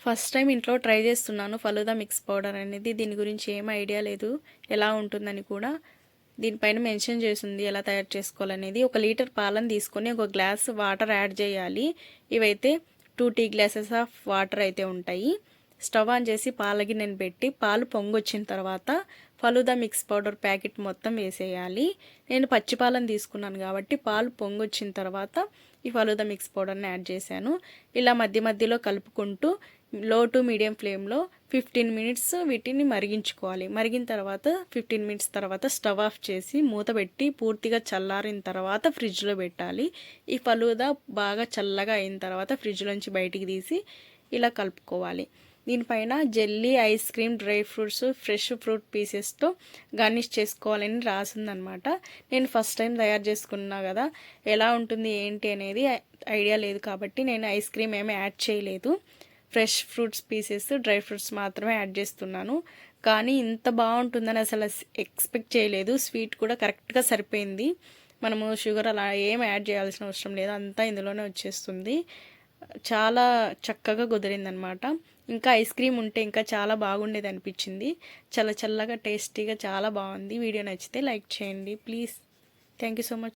First time ఇంట్లో try చేస్తున్నాను falooda mix powder అనేది. దీని గురించి ఏం ఐడియా లేదు, ఎలా ఉంటుందని కూడా. దీనిపైన మెన్షన్ చేసింది ఎలా తయారు చేసుకోవాలనేది. 1 లీటర్ పాలను తీసుకొని 1 గ్లాస్ వాటర్ యాడ్ చేయాలి. ఇవైతే 2 టీ గ్లాసెస్ ఆఫ్ వాటర్ అయితే ఉంటాయి. స్టవ్ ఆన్ చేసి పాల గిన్నెను పెట్టి పాలు పొంగొచ్చిన తర్వాత ఫలూదా మిక్స్ పౌడర్ ప్యాకెట్ మొత్తం వేసేయాలి. నేను పచ్చి పాలను తీసుకున్నాను కాబట్టి పాలు పొంగొచ్చిన తర్వాత ఈ ఫలూదా మిక్స్ పౌడర్ని యాడ్ చేశాను. ఇలా మధ్య మధ్యలో కలుపుకుంటూ లో టు మీడియం ఫ్లేమ్లో 15 మినిట్స్ వీటిని మరిగించుకోవాలి. మరిగిన తర్వాత 15 మినిట్స్ తర్వాత స్టవ్ ఆఫ్ చేసి మూత పెట్టి పూర్తిగా చల్లారిన తర్వాత ఫ్రిడ్జ్లో పెట్టాలి. ఈ ఫలూదా బాగా చల్లగా అయిన తర్వాత ఫ్రిడ్జ్లోంచి బయటికి తీసి ఇలా కలుపుకోవాలి. దీనిపైన jelly, ice cream, dry fruits, fresh fruit పీసెస్తో గార్నిష్ చేసుకోవాలని రాసిందనమాట. నేను ఫస్ట్ టైం తయారు చేసుకున్నా కదా, ఎలా ఉంటుంది ఏంటి అనేది ఐడియా లేదు కాబట్టి నేను ఐస్ క్రీమ్ ఏమీ యాడ్ చేయలేదు. Fresh fruits pieces, dry fruits మాత్రమే యాడ్ చేస్తున్నాను. కానీ ఇంత బాగుంటుందని అసలు ఎక్స్పెక్ట్ చేయలేదు. స్వీట్ కూడా కరెక్ట్గా సరిపోయింది. మనము షుగర్ అలా ఏం యాడ్ చేయాల్సిన అవసరం లేదు, అంతా ఇందులోనే వచ్చేస్తుంది. చాలా చక్కగా కుదిరిందనమాట. ఇంకా ఐస్ క్రీమ్ ఉంటే ఇంకా చాలా బాగుండేది అనిపించింది. చల్ల చల్లగా టేస్టీగా చాలా బాగుంది. వీడియో నచ్చితే లైక్ చేయండి please. Thank you so much.